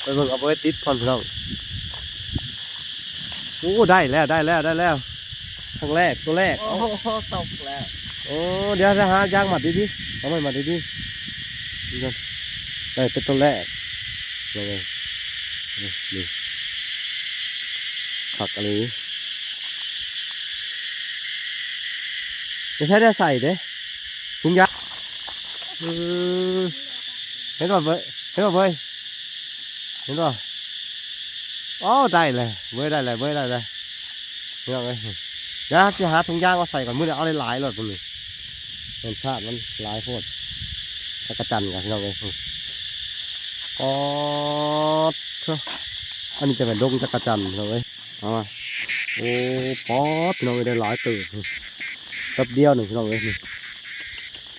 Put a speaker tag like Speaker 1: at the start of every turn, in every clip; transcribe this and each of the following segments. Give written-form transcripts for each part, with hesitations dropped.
Speaker 1: ไปเบิ่งเอาไว้ติดก่อนพี่น้องโอ้ได้แล้วครั้งแรกตัวแรก
Speaker 2: โอ้โหตกแล้ว
Speaker 1: โอ้เดี๋ยวจะหายางมัดดีๆเอาไว้มัดดีๆนี่กันได้เป็นตัวแรกเลยนี่ผักอะไรไม่ใช่ได้ใส่เด้ถุงยางเห็นป่ะเว้ยเห็นป่ะอ๋อได้เลยเว้ยได้เลยนี่เอาเลยเดี๋ยวจะหาถุงยางมาใส่ก่อนมื้อนี้เอาหลายๆรถเลยรสชาติมันหลายโพดจักรจันทร์กันพี่น้องเอ้ยอ๋ออันนี้จะเป็นดงจักรจันทร์พี่น้องเอ้ยเอามาโอ้ป๊อดพี่น้องเอ้ยได้หลายตื่นแป๊บเดียวหนึ่งพี่น้องเอ้ยนี่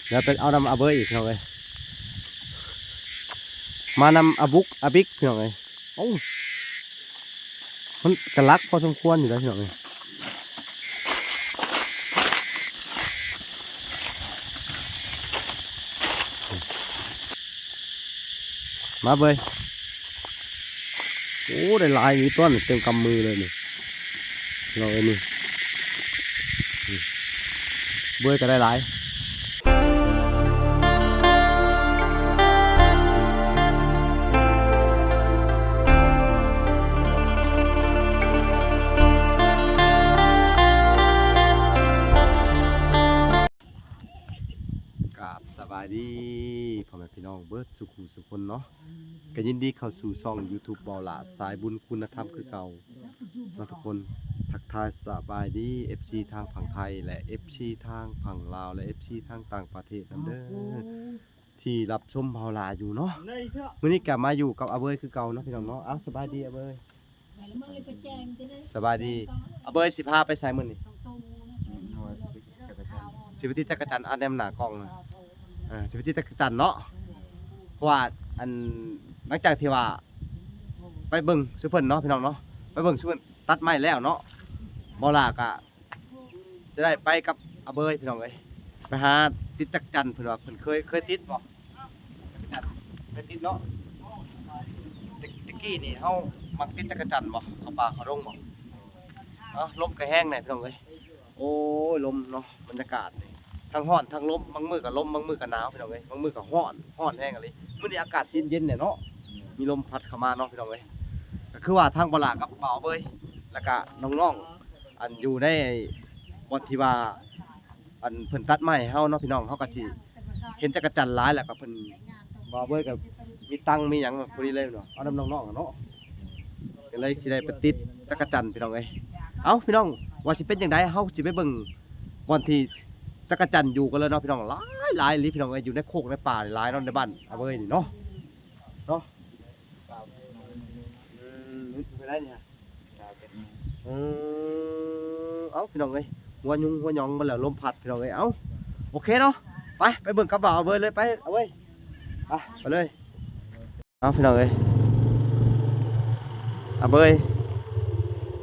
Speaker 1: เดี๋ยวไปเอานำอาเบยอีกพี่น้องเอ้ยมานำอาบุกอาบิกพี่น้องเอ้ยโอ้มันกระลักพอสมควรอยู่แล้วพี่น้องเอ้ยมาเบยโอ้ได้ลายนี้ต้นเต็มกำมือเลยนี่เราเอ้ยนี่เบยก็ได้ลายสบายดีพ่อแม่พี่น้องเบิร์ดสุขุสุคนเนาะก็ยินดีเข้าสู่ช่อง YouTube เบาหลาสายบุญคุณธรรมคือเก่าทุกคนทักทายสบายดี FC ทางฝั่งไทยและ FC ทางฝั่งลาวและ FC ทางต่างประเทศนั่นเด้อที่รับชมเบาหลาอยู่เนาะมื้อนี้กลับมาอยู่กับอาเบยคือเก่าเนาะพี่น้องเนาะสบายดีอาเบยสบายดีอาเบยสิพาไปใส่มื้อนี้สิไปที่จักรจันทร์อันแนมหน้ากล้องนะสิไปที่จักรจันทร์เนาะเพราะว่าอันหลังจากที่ว่าไปเบิ่งซุเพิ่นเนาะพี่น้องเนาะไปเบิ่งซุเพิ่นตัดไม้แล้วเนาะบ่ล่ะก็จะได้ไปกับอาเบยพี่น้องเอ้ยไปหาติดจักรจันทร์เพิ่นว่าเพิ่นเคยติดบ่เคยติดเนาะตะกี้นี่เฮามักติดจักรจันทร์บ่เข้าป่าเข้าดงบ่ลมก็แห้งแน่พี่น้องเอ้ยโอ้ยลมเนาะบรรยากาศนี่ทั้งร้อนทั้งลมบางมื้อก็ลมบางมื้อก็หนาวพี่น้องเอ้ยบางมื้อก็ร้อนแห้งอะไรมื้อนี้อากาศเย็นๆเนี่ยเนาะมีลมพัดเข้ามาเนาะพี่น้องเอ้ยก็คือว่าทางบ่ล่ะกับเบาเบยแล้วก็น้องๆอันอยู่ในบ่ที่ว่าอันเพิ่นตัดไม้เฮาเนาะพี่น้องเฮาก็สิเห็นจักรจันทร์หลายแล้วก็เพิ่นบ่เบยก็มีตังมีหยังพอดีเลยเนาะเอานำน้องๆเนาะก็เลยสิได้ไปติดจักรจันทร์พี่น้องเอ้ยเอ้าพี่น้องว่าสิเป็นจังไดเฮาสิไปเบิ่งวันที่จักรจันทร์อยู่กันเลยเนาะพี่น้องหลายพี่น้องอยู่ในโคกในป่าหลายเนาะในบ้านอาเบยนี่เนาะไปได้เนี่ยเอ้าพี่น้องเอ้ยหัวยุงหัวหยองมาแล้วลมพัดพี่น้องเอ้ยเอ้าโอเคเนาะไปเบิ่งกระเป๋าอาเบยเลยไปเอาเว้ยไปเลยเอาพี่น้องเอ้ยอาเบย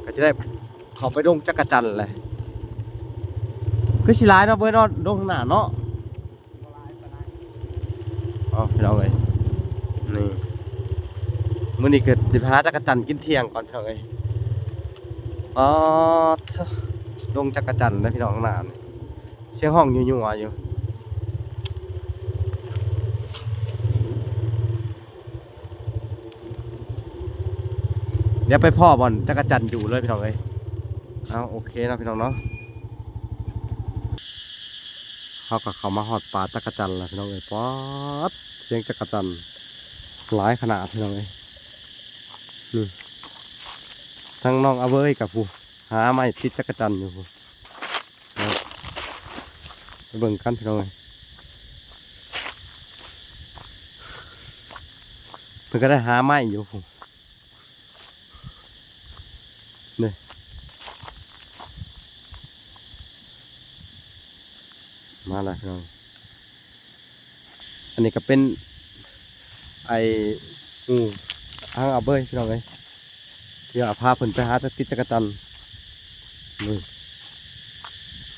Speaker 1: ก็จะได้เข้าไปดงจักรจันทร์เลยคือสิลายเนาะเบยเนาะดงข้างหน้าเนาะพี่น้องเอ้ยนี่มื้อนี้เกิดสิพาจักรจันทร์กินเที่ยงก่อนพี่น้องเอ้ยดงจักรจันทร์นะพี่น้องข้างหน้านี่เสียงห้องยั่วๆอยู่เดี๋ยวไปพ่อบอลจักรจันทร์อยู่เลยพี่น้องเอ้ยโอเคนะพี่น้องเนาะเขามาหอดปลาจักรจันทร์แล้วพี่น้องเอ้ยป๊อดเสียงจักรจันทร์หลายขนาดพี่น้องเอ้ยนี่ทั้งน้องอาเบยกับผู้หาไม้ติดจักรจันทร์อยู่ผู้ไปเบิ่งกันพี่น้องเอ้ยเพิ่นก็ได้หาไม้อยู่ผู้นี่มาแล้วพี่น้องอันนี้ก็เป็นทางอาเบยพี่น้องเอ้ยที่ว่าพาเพิ่นไปหาติดจักรจันทร์นี่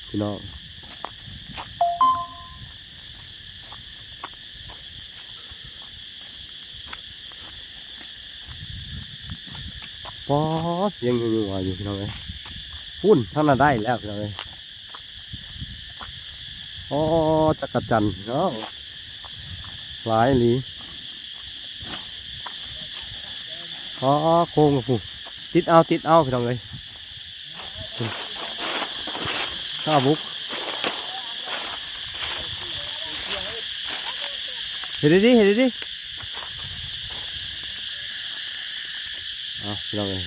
Speaker 1: พี่น้อง ปอเสียงอยู่อยู่พี่น้องเลยพุ่นทั้งนั้นได้แล้วพี่น้องเลยอ๋อจักรจันทร์เนาะหลายหลีอ๋อโค้งผู้ติดเอาพี่น้องเลยข้าวบุกเห็นดิเอาพี่น้องเลย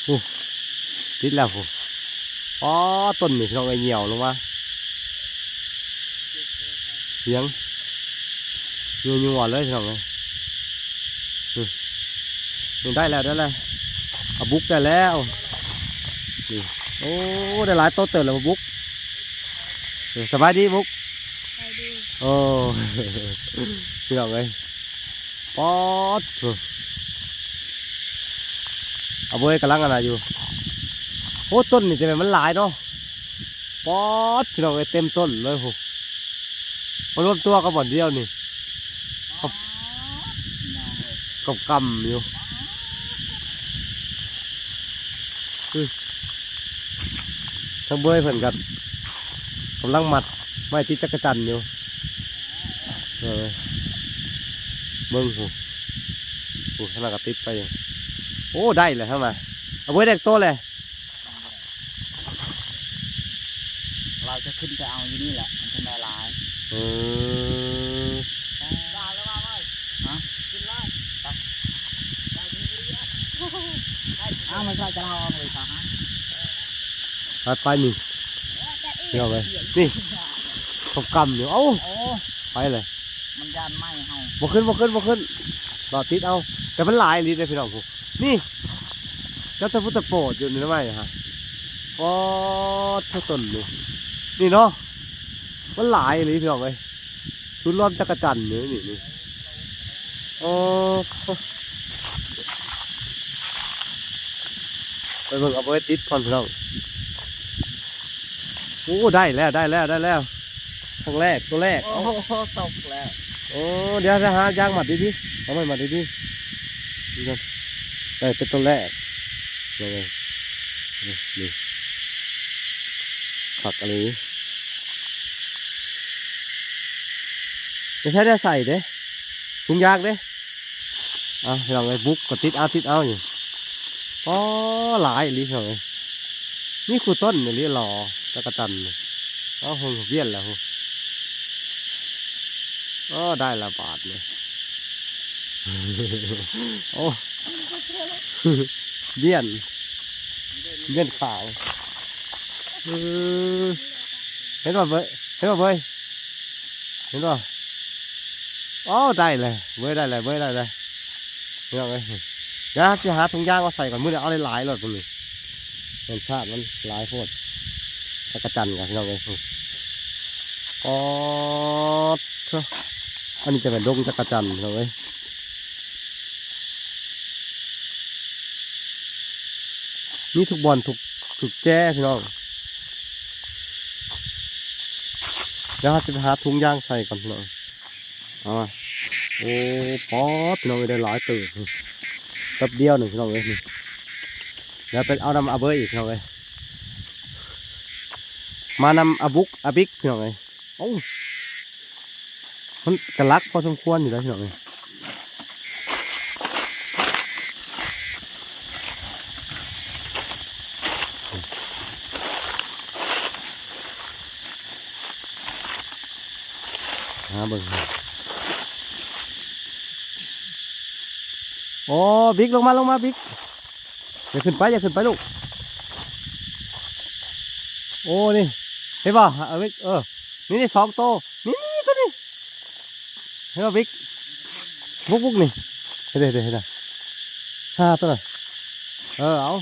Speaker 1: ผู้ติดแล้วผู้อ๋อต้นนี่พี่น้องเลยเหี่ยวลงมาเสียงยัวเลยพี่น้องเลยได้แล้วเอาบุกได้แล้วนี่โอ้ได้หลายต้นเติมแล้วบุกสบายดีบุกโอ้พี่น้องเลยป๊อดเอาเบยกำลังอะไรอยู่โอ้ต้นนี่จะเป็นมันหลายเนาะป๊อดพี่น้องเลยเต็มต้นเลยโหมารวมตัวกันบ่อนเดียวนี่กำอยู่ทั้งเบยเพิ่นกันกำลังมัดไม้ที่จักรจันทร์อยู่เบิ้งหูขนาดกระติดไปโอ้ได้เลยเข้ามาเอาเบยเด็กโตเลย
Speaker 2: เราจะขึ้นไปเอาอยู่นี่แหละมันจะแม่ลายได้แล้วมาไหมฮะขึ้นไล่เอาไม่ใช่จะเราเอาเลยครับ
Speaker 1: ไปนี่เดี๋ยวไปนี่เขากำอยู่เอ้าไปเลย
Speaker 2: มันยานไหมเฮา
Speaker 1: บ่ขึ้นรอติดเอาแต่มันหลายลิตรเลยพี่น้องผมนี่เจ้าตะพุทธโปรดอยู่ในไม้ฮะอ๋อเท่าต้นนี่เนาะมันหลายเลยพี่น้องเลยชุดล้อมจักรจันทร์นี่อ๋อไปเบิ่งเอาไว้ติดก่อนพี่น้องโอ้ได้แล้วตัวแรก
Speaker 2: โอ้โหตกแล้ว
Speaker 1: โอ้เดี๋ยวจะหายางมัดดีๆเอาไม้มัดดีๆนี่กันได้เป็นตัวแรกเลยนี่ผักอะไรไม่ใช่ได้ใส่เด้ถุงยางเด้เราไอ้บุ๊กก็ติดเอาอยู่อ๋อหลายลิเลยนี่คือต้นนี่รอจักรจันทร์อ๋อหงเบี้ยนแล้วอ๋อได้ละบาทเลยโอ้เบี้ยนขาวเห็นป่ะเบยเห็นป่ะอ๋อได้เลยเบยได้เลยนี่เอาเลยเดี๋ยวจะหาถุงยางมาใส่ก่อนมือเดี๋ยวเอาหลายๆหลอดไปเลยรสชาติมันหลายโคตรจักรจันทร์กันพี่น้องเลยอ๋ออันนี้จะเป็นดงจักรจันทร์พี่น้องเลยนี่ทุกบอลถูกแจ้พี่น้องเดี๋ยวจะไปหาถุงยางใส่ก่อนพี่น้องโอ้ป๊อดพี่น้องได้หลายตื่นแป๊บเดียวหนึ่งพี่น้องเลยนี่เดี๋ยวไปเอานำอาเบยอีกพี่น้องเลยมานำอาบิกพี่น้องเลยโอ้มันกระลักพอสมควรอยู่แล้วพี่น้องเลยเบิ่งโอ้บิ๊กลงมาบิ๊กอย่าขึ้นไปลูกโอ้นี่เห็นป่ะบิ๊กนี่2 โตนี่ตัวนี้เห็นป่ะบิ๊กบุกนี่เห็นได้5 ตัวเลยเอา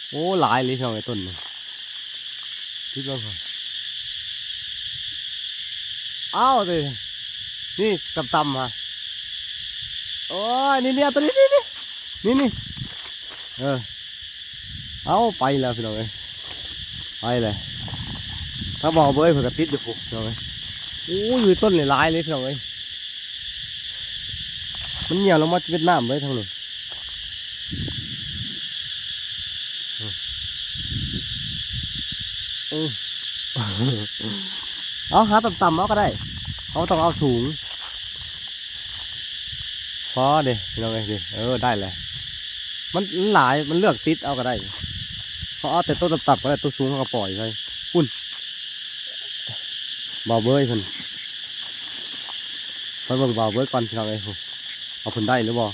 Speaker 1: โอ้หลายเลยเท่าไอ้ต้นนี่คิดว่าเอาดินี่ต่ำฮะโอ้ยนี่ตัวนี้นี่เอาไปแล้วพี่น้องเอ้ยไปเลยถ้าบอกเบยเผื่อกระติดอยู่พี่น้องเอ้ยโอ้ยต้นหลายเลยพี่น้องเอ้ย มันเหี่ยวลงมาเวียดนามเลยทั้งนี้เอาหาต่ำๆเอาก็ได้เขาต้องเอาถุงพอเดี๋ยวเราไงดิได้เลยมันหลายมันเลือกติดเอาก็ได้เขาเอาแต่ตัวต่ำๆก็ได้ตัวสูงเขาก็ปล่อยไปคุณเบาเบยคุณไปเบิ่งเบาเบยก่อนพี่น้องเลยเอาคุณได้หรือเปล่า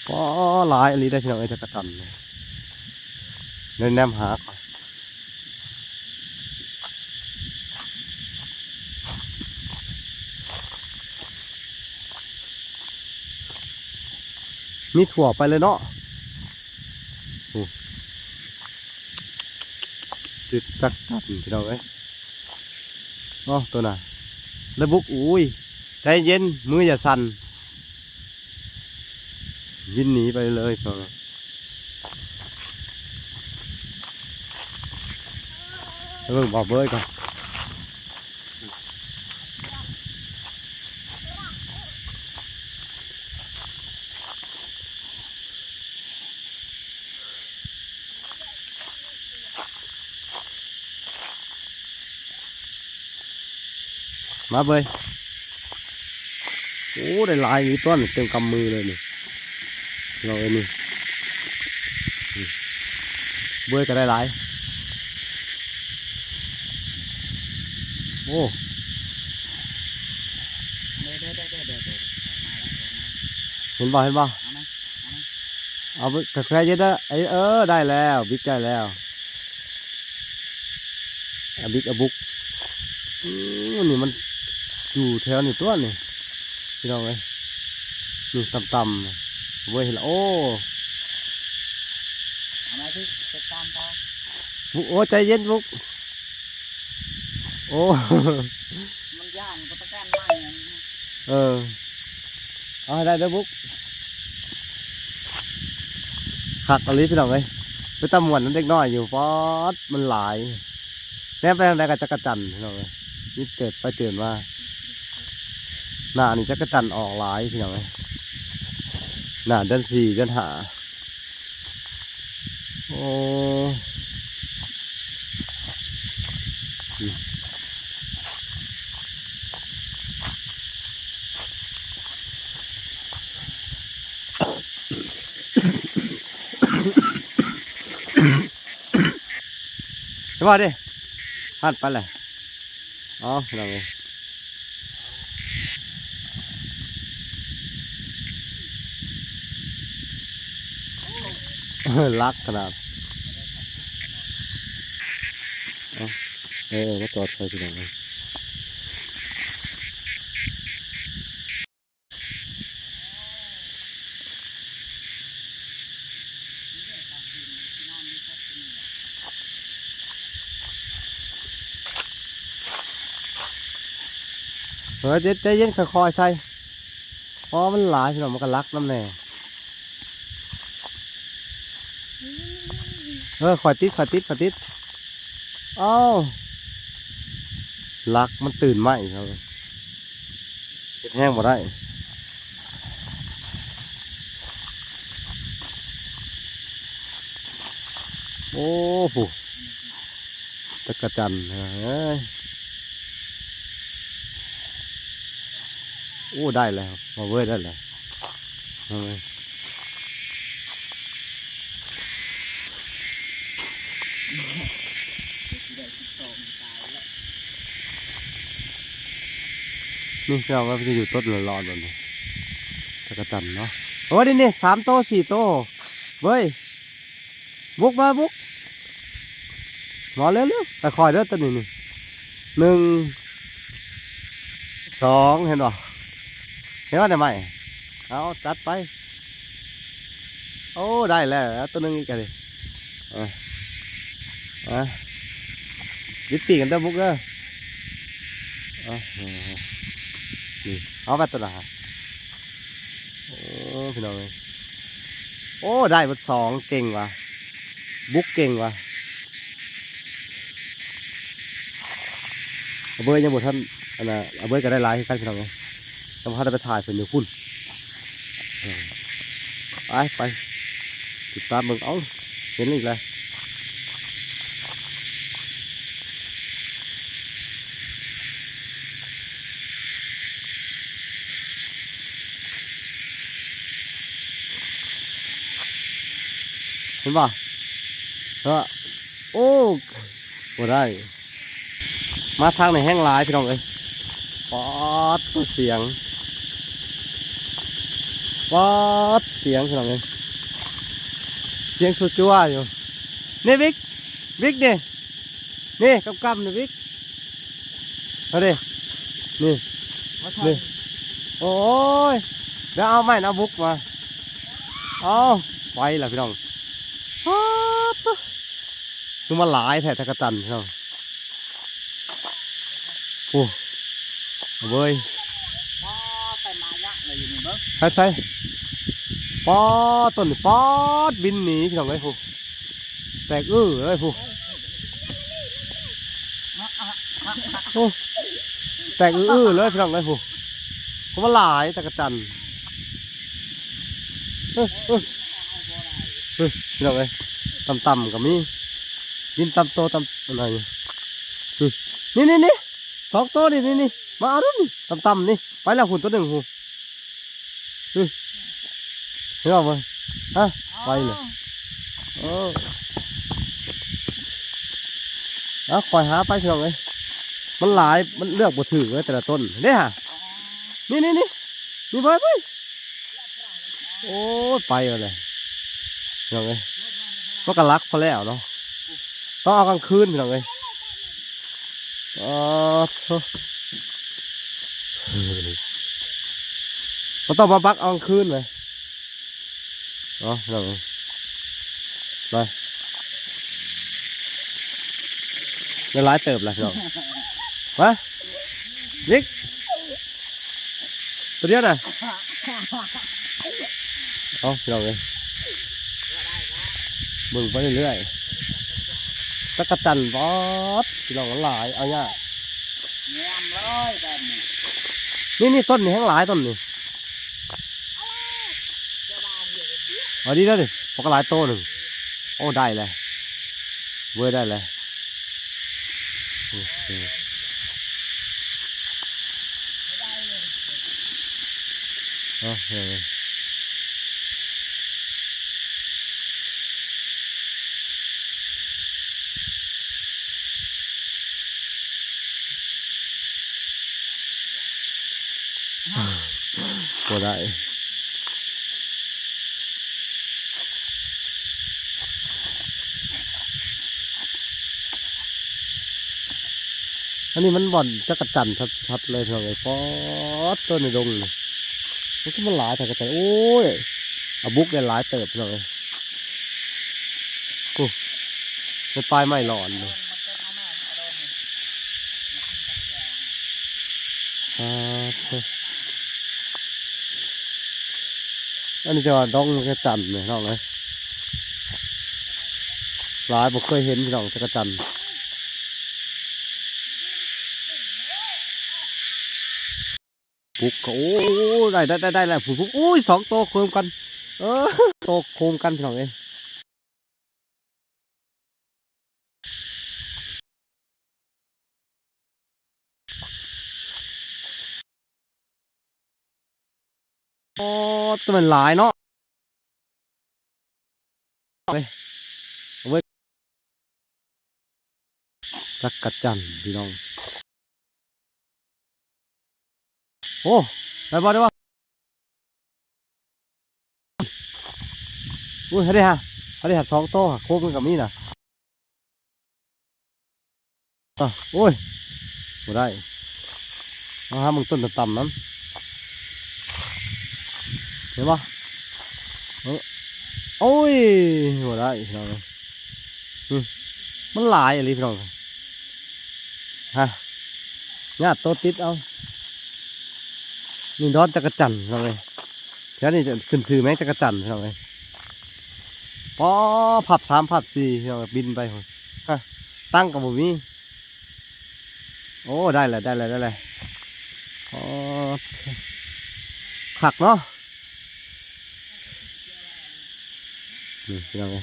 Speaker 1: ก็หลายอันนี้ได้พี่น้องเอ้ยจะกระตันเน้นแนมหาก่อนมีถั่วไปเลยเนาะติดจักตันพี่น้องเอ้ยตัวน่ะแล้วบุกอุ้ยใจเย็นมืออย่าสั่นยินหนีไปเลยพี่น้องเบิ่งบ่อเบ้ยก่อนมาเบยโอ้ได้ลายนี้ต้นเต็มกำมือเลยนี่เราเอ้ยนี่เบยก็ได้ลายโอ้เห็นบ่เอาไปกาแฟเยอะนะไอได้แล้วบิ๊กได้แล้วบิ๊กบุกนี่มันอยู่แถวนี่ตัวนี่พี่น้องเอ้ยนี่ต่ำๆเว้ยเห็นแล้วโอ้บุกโอ้ใจเย็นบุกโอ้
Speaker 2: มันย่านก็ตะการไม้
Speaker 1: เอาได้เด้อบุกหักอะไรพี่น้องเอ้ยไปตำหวนนั้นเด็กน้อยอยู่ป๊อดมันหลายแน่ไปทางใดกับจักรจันทร์พี่น้องเอ้ยนี่เกิดไปเตือนว่าหน้านี่จักรจันทร์ออกหลายพี่น้องเอ้ยหน้าเดือน4เดือน5โอ้ใช่ป่ะดิหัดไปเลยเราลักขนาดก็จอดไปทีหลังเลยใจเย็นค่อยๆใส่เพราะมันหลายทีหลังมันก็ลักน้ำแน่คอยติดลักมันตื่นไหมครับแห้งหมดได้โอ้โหตะกะจันโอ้ได้แล้วมาเว้ยได้แล้วนี่เราก็จะอยู่ต้นร้อนๆแบบนี้ตะกะจันเนาะโอ้นี่3 โต 4 โตเว้ยบุกมาบุกรอเร็วๆแต่คอยเด้อตัวนี้1 2เห็นป่ะได้ไหมเอาจัดไปโอ้ได้แล้วตัวนึงอีกเลยดิบปีกันเด้อบุกเด้อเอาไปตัวละโอ้พี่น้องเลยโอ้ได้หมด2เก่งว่ะบุกเก่งว่ะ เอาเบยยังบ่ทันอันน่ะเอาเบยก็ได้หลายคือกันพี่น้องเอ้ยจำพาได้ไปถ่ายเพิ่นอยู่พุ่นไปติดตามเบิ่งเอ้าเห็นอีกแล้วเห็นป่ะโอ้บ่ได้มาทางในแห้งหลายพี่น้องเอ้ยป๊อดตัวเสียงป๊อดเสียงพี่น้องเอ้ยเสียงสุดจั่วอยู่นี่วิกนี่กำนี่วิกเอาดินี่
Speaker 2: มาใส่
Speaker 1: นี่โอ้ยเดี๋ยวเอาไม้เอาบุกมาเอาไปล่ะพี่น้องป๊อดตัวคือมาหลายแท้ตะกะตันพี่น้องโอ้เอาเว้ย
Speaker 2: พอไปมาเยอะเลยอยู่นี่เบิ้ง
Speaker 1: ใช่ป๊อดต้นป๊อดบินหนีพี่น้องเอ้ยผู้แตกเลยผู้โอ้แตกเลยพี่น้องเอ้ยผู้เพราะว่าหลายตะกะจันพี่น้องเอ้ยต่ำๆกับมีบินต่ำโตต่ำอะไรนี่สองตัวนี่มาเอาดูนี่ต่ำๆนี่ไปแล้วหุ่นตัวหนึ่งหูเห็นไหมฮะไปเลยคอยหาไปพี่น้องเอ้ยมันหลายมันเลือกบ่ถือเลยแต่ละต้นเนี่ยฮะนี่ไปโอ้ไปเลยพี่น้องเอ้ยมันก็รักพอแล้วเนาะต้องเอากลางคืนพี่น้องเอ้ยมันต้องมาบักเอากลางคืนเลยพี่น้องเอ้ยไปเงินร้ายเติบเลยพี่น้องมายิกตัวเดียวน่ะเอาพี่น้องเลยมึงไปเรื่อยๆตะกะจันบอสพี่น้องหลายเอาเนี่ย
Speaker 2: แง่มเลยแบบนี้
Speaker 1: นี่ต้นนี่แห้งหลายต้นนี่เอาดีแล้วดิปกหลายโตหนึ่งโอ้ได้เลยเว้ยได้เลยโอเคเฮ้ยก็ได้อันนี้มันบ่อนจักรจันทร์ชัดๆเลยเท่าไหร่ป๊อดต้นในดงเลยมันก็มันหลายแต่กระจายโอ้ยเอาบุกได้หลายเติบเลยโอ้มันปลายไม่หลอนเลยอันนี้จะว่าดองจักรจันทร์เลยน้องเลยหลายผมเคยเห็นพี่น้องจักรจันทร์ปุ๊กโอ้ได้แล้วปุ๊กโอ้ยสองโตโคมกันโตโคมกันพี่น้องเอ้ยโอ้ตัวมันหลายเนาะจักรจันทร์พี่น้องโอ้ได้บ่อุ้ยได้ฮะสองโต้โคบกันกับนี่นะโอ้ยบ่ได้เอาหามึงต้นต่ำๆนั้นเห็นปะโอ้ยบ่ได้พี่น้องมันหลายอะไรพี่น้องฮะญาติโตติดเอานี่ดอนจักรจันทร์พี่น้องเลยแค่นี้จะขึ้นซื้อไหมจักรจันทร์พี่น้องเลยปอผับ3 ผับ 4เราบินไปฮะตั้งกับบุมีโ โอ้ได้เลยได้เลยได้เลยโอ้ขักเนาะนี่พี่น้องเอ้ย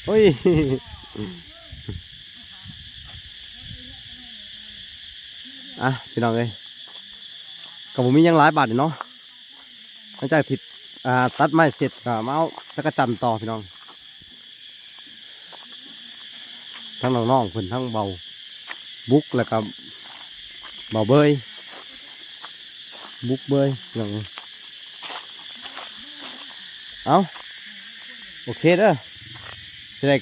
Speaker 1: โอ้ย อ่ะพี่น้องเอ้ยกับผมมียังหลายบาทอยู่เนาะหลังจากที่ตัดไม้เสร็จก็มาเอาจักรจันทร์ต่อพี่น้องทั้งน้องๆเพิ่นทั้งเบาบุกแล้วก็เบาเบยบุกเบยพี่น้องเอ้ยเอาโอเคเด้อทีแรก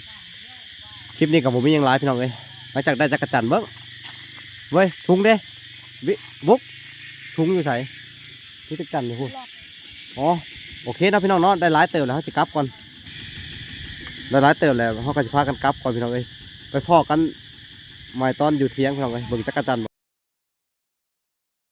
Speaker 1: คลิปนี้กับผมมียังหลายพี่น้องเอ้ยหลังจากได้จักรจันทร์เบิ้งเว้ยทุงเด้วิบุกทุงอยู่ไสที่จักรจันทร์อยู่พูดอ๋อโอเคนะพี่น้องเนาะได้หลายเติบแล้วเขาจะกลับก่อนได้หลายเติบแล้วเขาก็จะพากันกลับก่อนพี่น้องเอ้ยไปพ่อกันใหม่ตอนอยู่เที่ยงพี่น้องเอ้ยเบิ่งจักรจันทร์